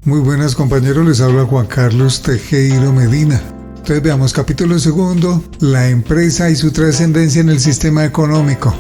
Muy buenas compañeros, les habla Juan Carlos Tejero Medina. Entonces veamos capítulo segundo, la empresa y su trascendencia en el sistema económico.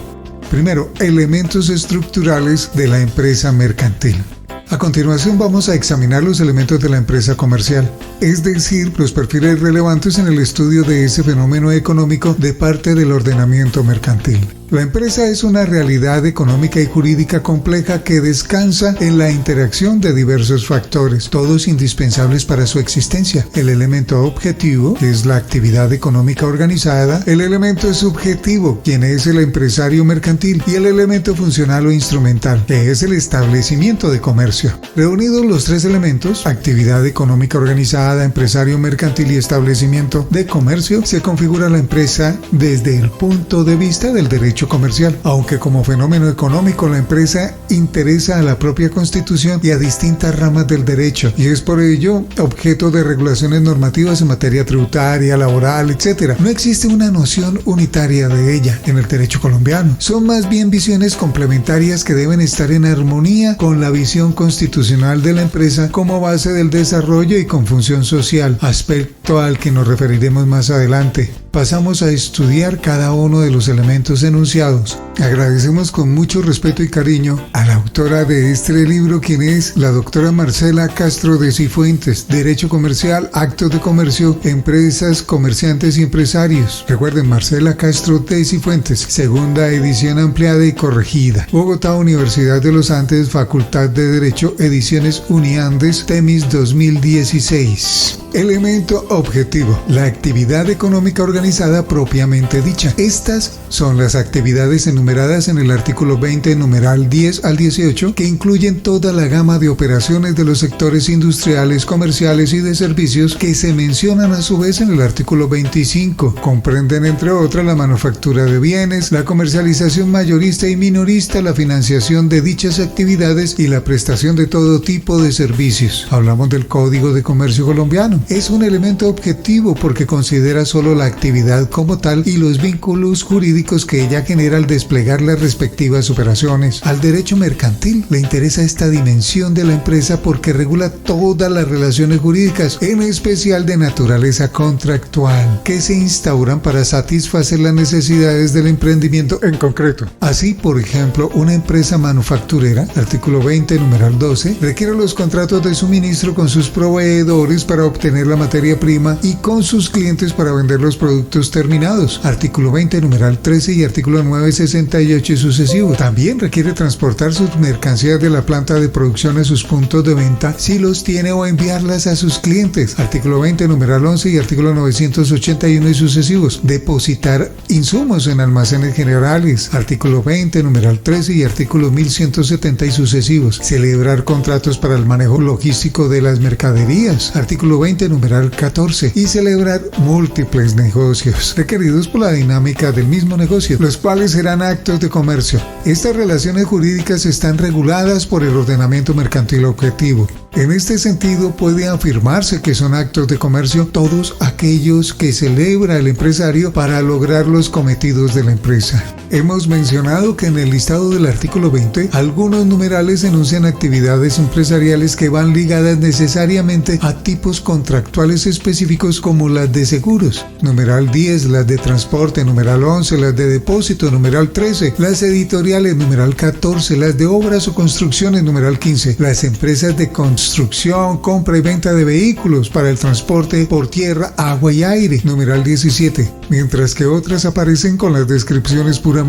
Primero, elementos estructurales de la empresa mercantil. A continuación vamos a examinar los elementos de la empresa comercial, es decir, los perfiles relevantes en el estudio de ese fenómeno económico de parte del ordenamiento mercantil. La empresa es una realidad económica y jurídica compleja que descansa en la interacción de diversos factores, todos indispensables para su existencia. El elemento objetivo, que es la actividad económica organizada, el elemento subjetivo, quien es el empresario mercantil, y el elemento funcional o instrumental, que es el establecimiento de comercio. Reunidos los tres elementos, actividad económica organizada, empresario mercantil y establecimiento de comercio, se configura la empresa desde el punto de vista del derecho comercial, aunque como fenómeno económico la empresa interesa a la propia Constitución y a distintas ramas del derecho, y es por ello objeto de regulaciones normativas en materia tributaria, laboral, etc. No existe una noción unitaria de ella en el derecho colombiano. Son más bien visiones complementarias que deben estar en armonía con la visión constitucional de la empresa como base del desarrollo y con función social, aspecto al que nos referiremos más adelante. Pasamos a estudiar cada uno de los elementos enunciados. Agradecemos con mucho respeto y cariño a la autora de este libro, quien es la doctora Marcela Castro de Cifuentes, Derecho Comercial, Actos de Comercio, Empresas, Comerciantes y Empresarios. Recuerden, Marcela Castro de Cifuentes, segunda edición ampliada y corregida. Bogotá, Universidad de los Andes, Facultad de Derecho, ediciones Uniandes, Temis 2016. Elemento objetivo, la actividad económica organizada propiamente dicha. Estas son las actividades enumeradas en el artículo 20, numeral 10 al 18, que incluyen toda la gama de operaciones de los sectores industriales, comerciales y de servicios que se mencionan a su vez en el artículo 25. Comprenden entre otras la manufactura de bienes, la comercialización mayorista y minorista, la financiación de dichas actividades y la prestación de todo tipo de servicios. Hablamos del Código de Comercio colombiano. Es un elemento objetivo porque considera solo la actividad como tal y los vínculos jurídicos que ella genera al desplegar las respectivas operaciones. Al derecho mercantil le interesa esta dimensión de la empresa porque regula todas las relaciones jurídicas, en especial de naturaleza contractual, que se instauran para satisfacer las necesidades del emprendimiento en concreto. Así, por ejemplo, una empresa manufacturera, artículo 20, numeral 12, requiere los contratos de suministro con sus proveedores para obtener la materia prima y con sus clientes para vender los productos terminados, artículo 20, numeral 13 y artículo 968 y sucesivos. También requiere transportar sus mercancías de la planta de producción a sus puntos de venta si los tiene o enviarlas a sus clientes, artículo 20, numeral 11 y artículo 981 y sucesivos. Depositar insumos en almacenes generales, artículo 20, numeral 13 y artículo 1170 y sucesivos. Celebrar contratos para el manejo logístico de las mercaderías, artículo 20, numeral 14, y celebrar múltiples negocios requeridos por la dinámica del mismo negocio, los cuales serán actos de comercio. Estas relaciones jurídicas están reguladas por el ordenamiento mercantil objetivo. En este sentido, puede afirmarse que son actos de comercio todos aquellos que celebra el empresario para lograr los cometidos de la empresa. Hemos mencionado que en el listado del artículo 20, algunos numerales enuncian actividades empresariales que van ligadas necesariamente a tipos contractuales específicos como las de seguros, numeral 10, las de transporte, numeral 11, las de depósito, numeral 13, las editoriales, numeral 14, las de obras o construcciones, numeral 15, las empresas de construcción, compra y venta de vehículos para el transporte por tierra, agua y aire, numeral 17, mientras que otras aparecen con las descripciones puramente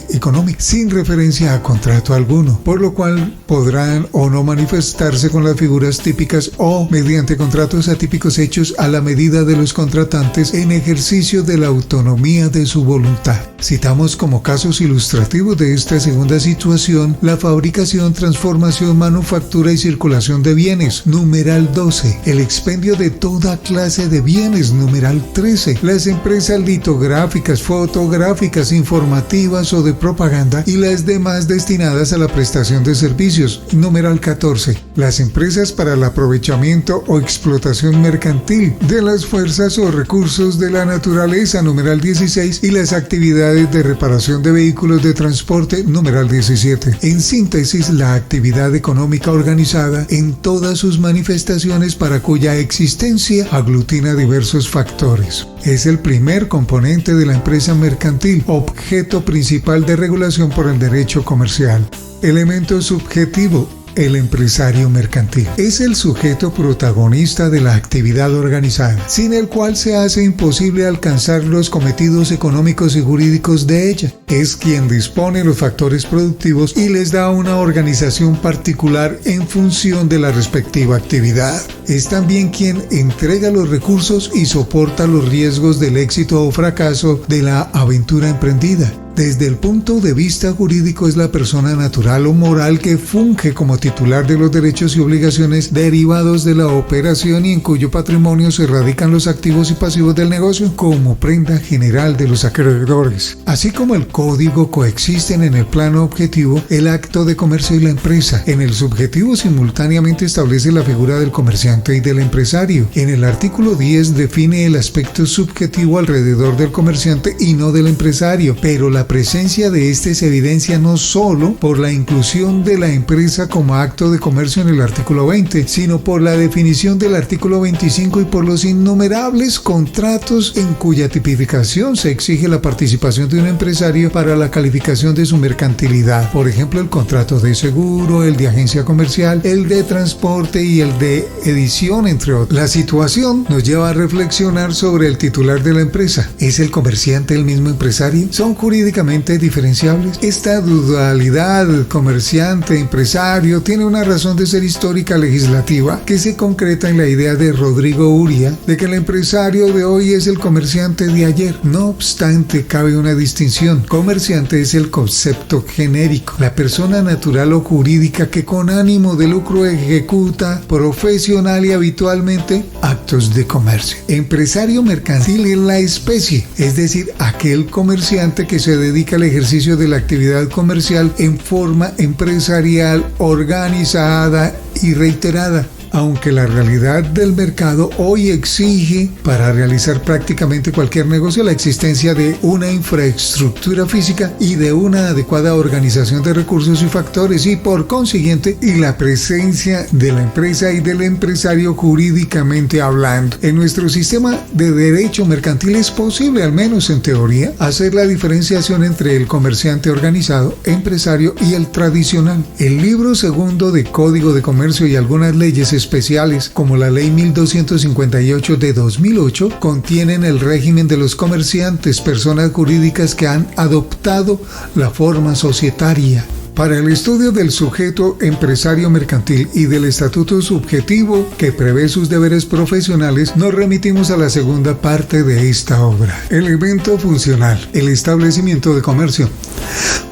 económicas, sin referencia a contrato alguno, por lo cual podrán o no manifestarse con las figuras típicas o mediante contratos atípicos hechos a la medida de los contratantes en ejercicio de la autonomía de su voluntad. Citamos como casos ilustrativos de esta segunda situación la fabricación, transformación, manufactura y circulación de bienes, numeral 12, el expendio de toda clase de bienes, numeral 13, las empresas litográficas, fotográficas, informativas, administrativas o de propaganda y las demás destinadas a la prestación de servicios. Numeral 14. Las empresas para el aprovechamiento o explotación mercantil de las fuerzas o recursos de la naturaleza. Numeral 16. Y las actividades de reparación de vehículos de transporte. Numeral 17. En síntesis, la actividad económica organizada en todas sus manifestaciones para cuya existencia aglutina diversos factores. Es el primer componente de la empresa mercantil, objeto principal de regulación por el derecho comercial. Elemento subjetivo. El empresario mercantil es el sujeto protagonista de la actividad organizada, sin el cual se hace imposible alcanzar los cometidos económicos y jurídicos de ella. Es quien dispone los factores productivos y les da una organización particular en función de la respectiva actividad. Es también quien entrega los recursos y soporta los riesgos del éxito o fracaso de la aventura emprendida. Desde el punto de vista jurídico es la persona natural o moral que funge como titular de los derechos y obligaciones derivados de la operación y en cuyo patrimonio se radican los activos y pasivos del negocio como prenda general de los acreedores. Así como el código coexisten en el plano objetivo el acto de comercio y la empresa. En el subjetivo simultáneamente establece la figura del comerciante y del empresario. En el artículo 10 define el aspecto subjetivo alrededor del comerciante y no del empresario, pero la presencia de este se evidencia no solo por la inclusión de la empresa como acto de comercio en el artículo 20, sino por la definición del artículo 25 y por los innumerables contratos en cuya tipificación se exige la participación de un empresario para la calificación de su mercantilidad. Por ejemplo, el contrato de seguro, el de agencia comercial, el de transporte y el de edición, entre otros. La situación nos lleva a reflexionar sobre el titular de la empresa. ¿Es el comerciante el mismo empresario? ¿Son jurídicamente diferenciables? Esta dualidad comerciante-empresario tiene una razón de ser histórica legislativa que se concreta en la idea de Rodrigo Uría de que el empresario de hoy es el comerciante de ayer. No obstante, cabe una distinción. Comerciante es el concepto genérico, la persona natural o jurídica que con ánimo de lucro ejecuta profesional y habitualmente actos de comercio. Empresario mercantil es la especie, es decir, aquel comerciante que se dedica al ejercicio de la actividad comercial en forma empresarial organizada y reiterada. Aunque la realidad del mercado hoy exige para realizar prácticamente cualquier negocio la existencia de una infraestructura física y de una adecuada organización de recursos y factores y por consiguiente y la presencia de la empresa y del empresario jurídicamente hablando. En nuestro sistema de derecho mercantil es posible, al menos en teoría, hacer la diferenciación entre el comerciante organizado, empresario y el tradicional. El libro segundo de Código de Comercio y algunas leyes especiales, como la Ley 1258 de 2008, contienen el régimen de los comerciantes, personas jurídicas que han adoptado la forma societaria. Para el estudio del sujeto empresario mercantil y del estatuto subjetivo que prevé sus deberes profesionales, nos remitimos a la segunda parte de esta obra. Elemento funcional, el establecimiento de comercio.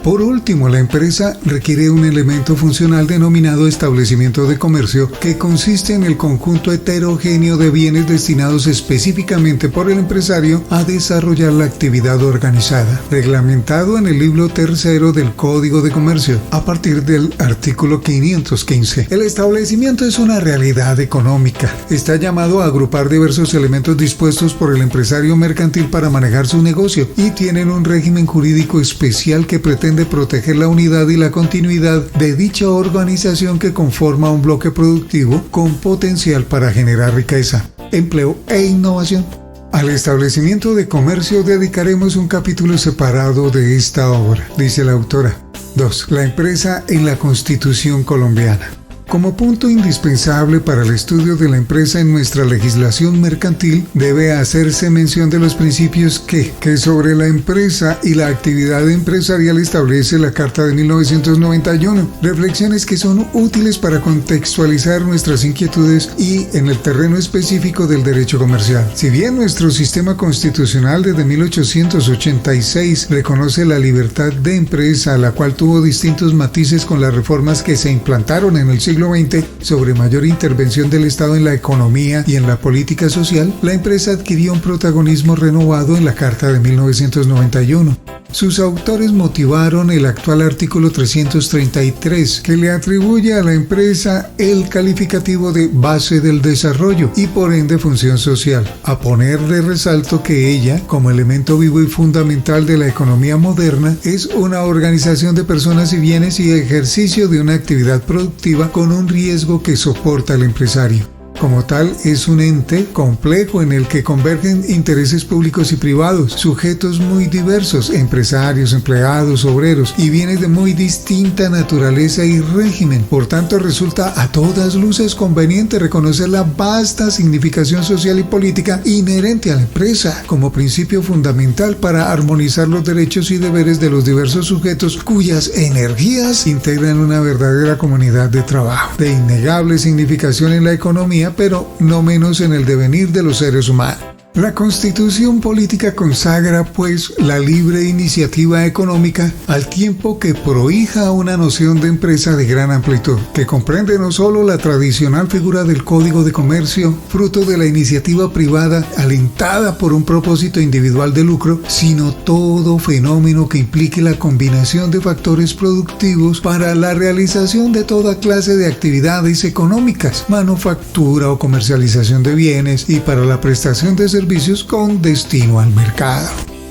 Por último, la empresa requiere un elemento funcional denominado establecimiento de comercio, que consiste en el conjunto heterogéneo de bienes destinados específicamente por el empresario a desarrollar la actividad organizada, reglamentado en el libro tercero del Código de Comercio, a partir del artículo 515. El establecimiento es una realidad económica. Está llamado a agrupar diversos elementos dispuestos por el empresario mercantil para manejar su negocio y tienen un régimen jurídico especial que pretende proteger la unidad y la continuidad de dicha organización que conforma un bloque productivo con potencial para generar riqueza, empleo e innovación. Al establecimiento de comercio dedicaremos un capítulo separado de esta obra, dice la autora. 2. La empresa en la Constitución colombiana. Como punto indispensable para el estudio de la empresa en nuestra legislación mercantil, debe hacerse mención de los principios que sobre la empresa y la actividad empresarial establece la Carta de 1991. Reflexiones que son útiles para contextualizar nuestras inquietudes y en el terreno específico del derecho comercial. Si bien nuestro sistema constitucional desde 1886 reconoce la libertad de empresa, la cual tuvo distintos matices con las reformas que se implantaron en el siglo XX sobre mayor intervención del Estado en la economía y en la política social, la empresa adquirió un protagonismo renovado en la Carta de 1991. Sus autores motivaron el actual artículo 333, que le atribuye a la empresa el calificativo de base del desarrollo y por ende función social, a poner de resalto que ella, como elemento vivo y fundamental de la economía moderna, es una organización de personas y bienes y ejercicio de una actividad productiva con un riesgo que soporta el empresario. Como tal, es un ente complejo en el que convergen intereses públicos y privados, sujetos muy diversos, empresarios, empleados, obreros y bienes de muy distinta naturaleza y régimen. Por tanto, resulta a todas luces conveniente reconocer la vasta significación social y política inherente a la empresa como principio fundamental para armonizar los derechos y deberes de los diversos sujetos cuyas energías integran una verdadera comunidad de trabajo, de innegable significación en la economía, pero no menos en el devenir de los seres humanos. La Constitución Política consagra, pues, la libre iniciativa económica al tiempo que prohija una noción de empresa de gran amplitud, que comprende no solo la tradicional figura del Código de Comercio, fruto de la iniciativa privada alentada por un propósito individual de lucro, sino todo fenómeno que implique la combinación de factores productivos para la realización de toda clase de actividades económicas, manufactura o comercialización de bienes y para la prestación de servicios con destino al mercado.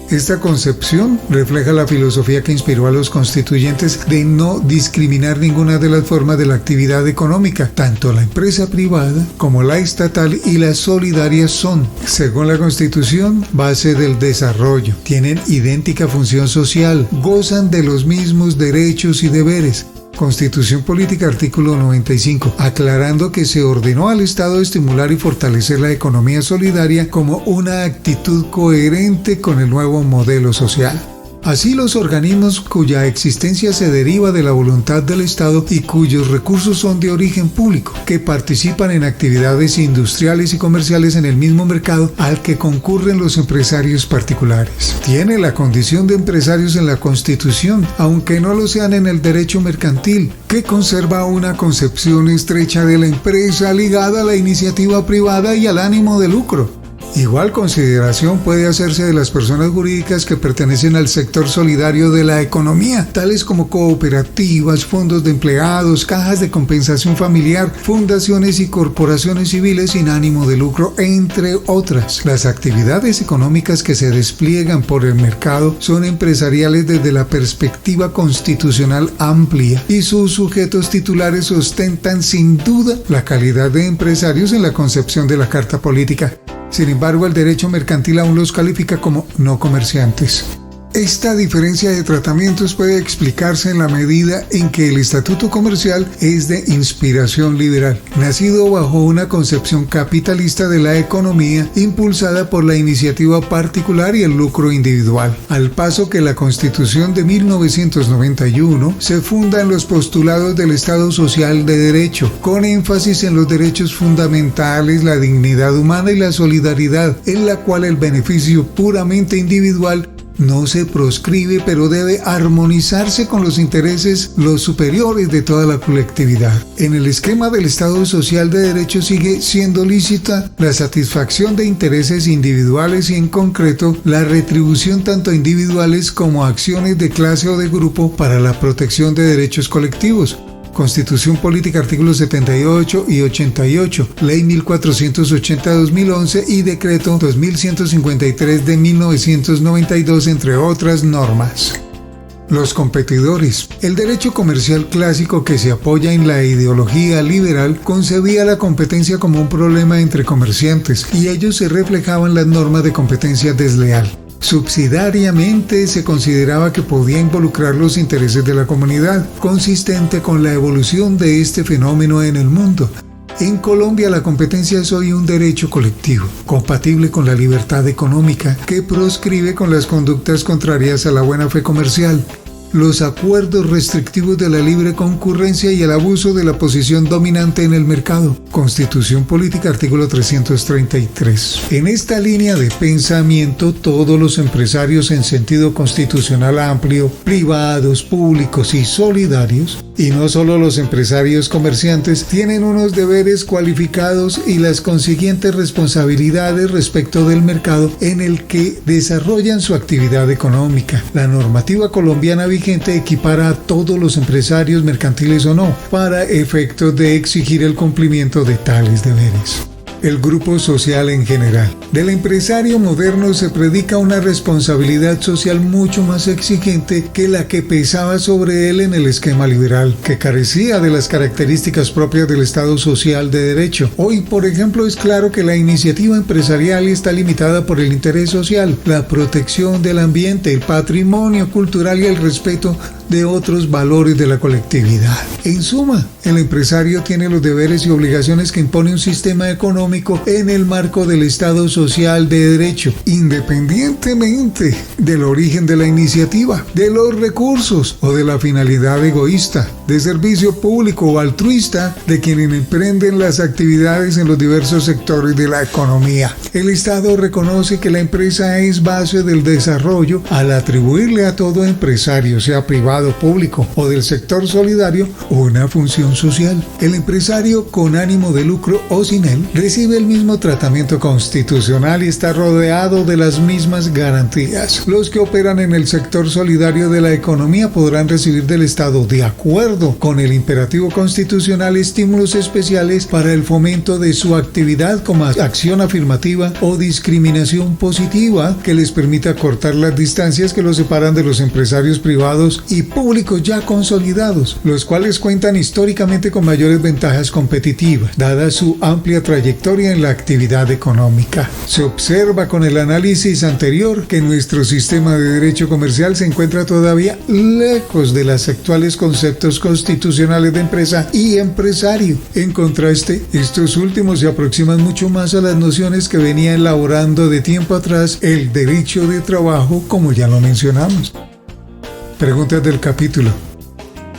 Esta concepción refleja la filosofía que inspiró a los constituyentes de no discriminar ninguna de las formas de la actividad económica. Tanto la empresa privada como la estatal y la solidaria son, según la Constitución, base del desarrollo. Tienen idéntica función social, gozan de los mismos derechos y deberes. Constitución Política, artículo 95, aclarando que se ordenó al Estado estimular y fortalecer la economía solidaria como una actitud coherente con el nuevo modelo social. Así, los organismos cuya existencia se deriva de la voluntad del Estado y cuyos recursos son de origen público, que participan en actividades industriales y comerciales en el mismo mercado al que concurren los empresarios particulares. Tiene la condición de empresarios en la Constitución, aunque no lo sean en el derecho mercantil, que conserva una concepción estrecha de la empresa ligada a la iniciativa privada y al ánimo de lucro. Igual consideración puede hacerse de las personas jurídicas que pertenecen al sector solidario de la economía, tales como cooperativas, fondos de empleados, cajas de compensación familiar, fundaciones y corporaciones civiles sin ánimo de lucro, entre otras. Las actividades económicas que se despliegan por el mercado son empresariales desde la perspectiva constitucional amplia y sus sujetos titulares ostentan sin duda la calidad de empresarios en la concepción de la Carta Política. Sin embargo, el derecho mercantil aún los califica como no comerciantes. Esta diferencia de tratamientos puede explicarse en la medida en que el estatuto comercial es de inspiración liberal, nacido bajo una concepción capitalista de la economía impulsada por la iniciativa particular y el lucro individual, al paso que la Constitución de 1991 se funda en los postulados del Estado social de derecho, con énfasis en los derechos fundamentales, la dignidad humana y la solidaridad, en la cual el beneficio puramente individual no se proscribe, pero debe armonizarse con los intereses los superiores de toda la colectividad. En el esquema del Estado social de derecho sigue siendo lícita la satisfacción de intereses individuales y en concreto la retribución tanto a individuales como a acciones de clase o de grupo para la protección de derechos colectivos. Constitución Política, artículos 78 y 88, Ley 1480/2011 y Decreto 2153 de 1992, entre otras normas. Los competidores. El derecho comercial clásico, que se apoya en la ideología liberal, concebía la competencia como un problema entre comerciantes y ello se reflejaba en las normas de competencia desleal. Subsidiariamente se consideraba que podía involucrar los intereses de la comunidad, consistente con la evolución de este fenómeno en el mundo. En Colombia la competencia es hoy un derecho colectivo, compatible con la libertad económica, que proscribe con las conductas contrarias a la buena fe comercial. los acuerdos restrictivos de la libre concurrencia y el abuso de la posición dominante en el mercado. Constitución Política, artículo 333. En esta línea de pensamiento, todos los empresarios en sentido constitucional amplio, privados, públicos y solidarios, y no solo los empresarios comerciantes, tienen unos deberes cualificados y las consiguientes responsabilidades respecto del mercado en el que desarrollan su actividad económica. La normativa colombiana vigente equipara a todos los empresarios, mercantiles o no, para efectos de exigir el cumplimiento de tales deberes. El grupo social en general. Del empresario moderno se predica una responsabilidad social mucho más exigente que la que pesaba sobre él en el esquema liberal, que carecía de las características propias del Estado social de derecho. Hoy, por ejemplo, es claro que la iniciativa empresarial está limitada por el interés social, la protección del ambiente, el patrimonio cultural y el respeto de otros valores de la colectividad. En suma, el empresario tiene los deberes y obligaciones que impone un sistema económico en el marco del Estado social de derecho, independientemente del origen de la iniciativa, de los recursos o de la finalidad egoísta, de servicio público o altruista de quienes emprenden las actividades en los diversos sectores de la economía. El Estado reconoce que la empresa es base del desarrollo al atribuirle a todo empresario, sea privado, público o del sector solidario, una función social. El empresario con ánimo de lucro o sin él recibe el mismo tratamiento constitucional y está rodeado de las mismas garantías. Los que operan en el sector solidario de la economía podrán recibir del Estado, de acuerdo con el imperativo constitucional, estímulos especiales para el fomento de su actividad como acción afirmativa o discriminación positiva que les permita cortar las distancias que los separan de los empresarios privados y públicos ya consolidados, los cuales cuentan históricamente con mayores ventajas competitivas, dada su amplia trayectoria en la actividad económica. Se observa con el análisis anterior que nuestro sistema de derecho comercial se encuentra todavía lejos de los actuales conceptos constitucionales de empresa y empresario. En contraste, estos últimos se aproximan mucho más a las nociones que venía elaborando de tiempo atrás el derecho de trabajo, como ya lo mencionamos. Preguntas del capítulo.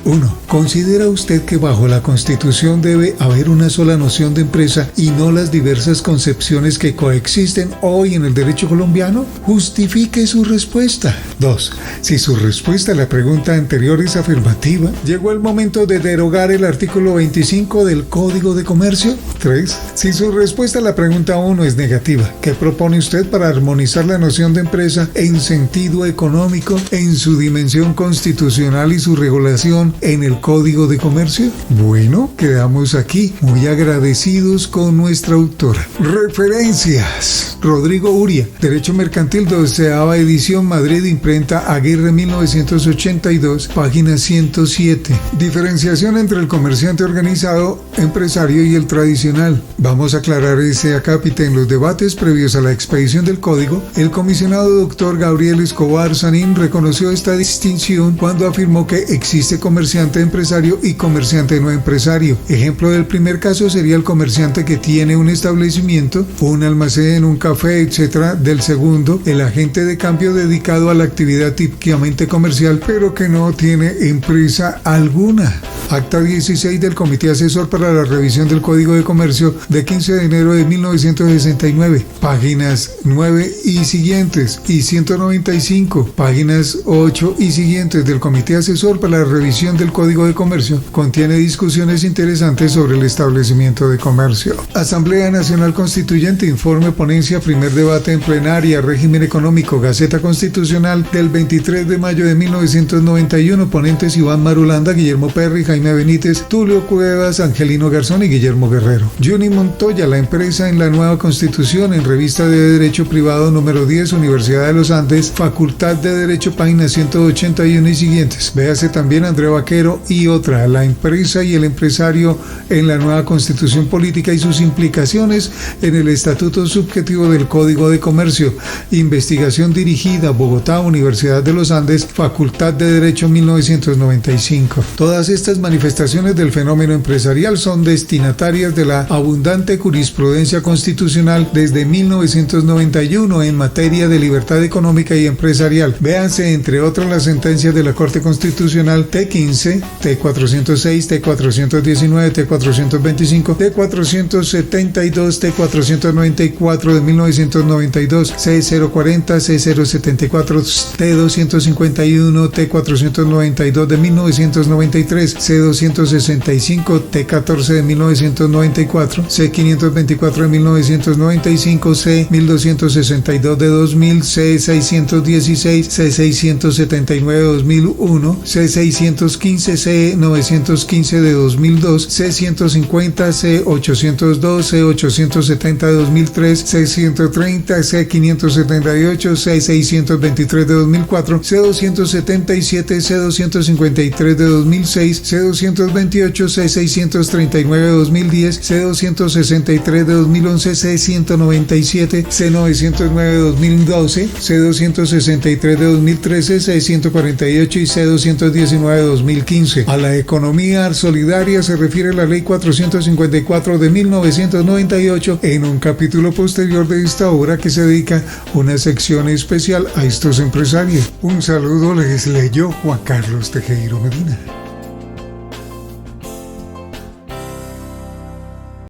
1. ¿Considera usted que bajo la Constitución debe haber una sola noción de empresa y no las diversas concepciones que coexisten hoy en el derecho colombiano? Justifique su respuesta. 2. Si su respuesta a la pregunta anterior es afirmativa, ¿llegó el momento de derogar el artículo 25 del Código de Comercio? 3. Si su respuesta a la pregunta 1 es negativa, ¿qué propone usted para armonizar la noción de empresa en sentido económico, en su dimensión constitucional y su regulación en el Código de Comercio? Bueno, quedamos aquí muy agradecidos con nuestra autora. Referencias. Rodrigo Uria, Derecho Mercantil, 12ª edición, Madrid, imprenta Aguirre, 1982, página 107. Diferenciación entre el comerciante organizado, empresario y el tradicional. Vamos a aclarar ese acápite. En los debates previos a la expedición del código, el comisionado doctor Gabriel Escobar Sanín reconoció esta distinción cuando afirmó que existe comerciante empresario y comerciante no empresario. Ejemplo del primer caso sería el comerciante que tiene un establecimiento, un almacén, un café, etc. Del segundo, el agente de cambio dedicado a la actividad típicamente comercial, pero que no tiene empresa alguna. Acta 16 del Comité Asesor para la Revisión del Código de Comercio de 15 de enero de 1969, páginas 9 y siguientes, y 195, páginas 8 y siguientes del Comité Asesor para la Revisión del Código de Comercio, contiene discusiones interesantes sobre el establecimiento de comercio. Asamblea Nacional Constituyente, informe, ponencia, primer debate en plenaria, régimen económico, Gaceta Constitucional del 23 de mayo de 1991, ponentes Iván Marulanda, Guillermo Perry, Jaime Benítez, Tulio Cuevas, Angelino Garzón y Guillermo Guerrero. Juni Montoya, la empresa en la nueva Constitución, en Revista de Derecho Privado número 10, Universidad de los Andes, Facultad de Derecho, página 181 y siguientes. Véase también Andrea Vaquero y otra, la empresa y el empresario en la nueva Constitución Política y sus implicaciones en el Estatuto Subjetivo del Código de Comercio. Investigación dirigida, Bogotá, Universidad de los Andes, Facultad de Derecho, 1995. Todas estas manifestaciones del fenómeno empresarial son destinatarias de la abundante jurisprudencia constitucional desde 1991 en materia de libertad económica y empresarial. Véanse, entre otras, las sentencias de la Corte Constitucional T15, T406, T419, T425, T472, T494 de 1992, C040, C074, T251, T492 de 1993, C265, T14 de 1994, C524 de 1995, C1262 de 2000, C616, C679 de 2001, C615, C915 de 2002, C150, C802, C870 de 2003, C130, C578, C623 de 2004, C277, C253 de 2006, C228, C639 de 2010, C263 de 2011, C197, C909 de 2012, C263 de 2013, C148 y C219 de 2015. A la economía solidaria se refiere la Ley 454 de 1998 en un capítulo posterior de esta obra que se dedica una sección especial a estos empresarios. Un saludo les leyó Juan Carlos Tejero Medina.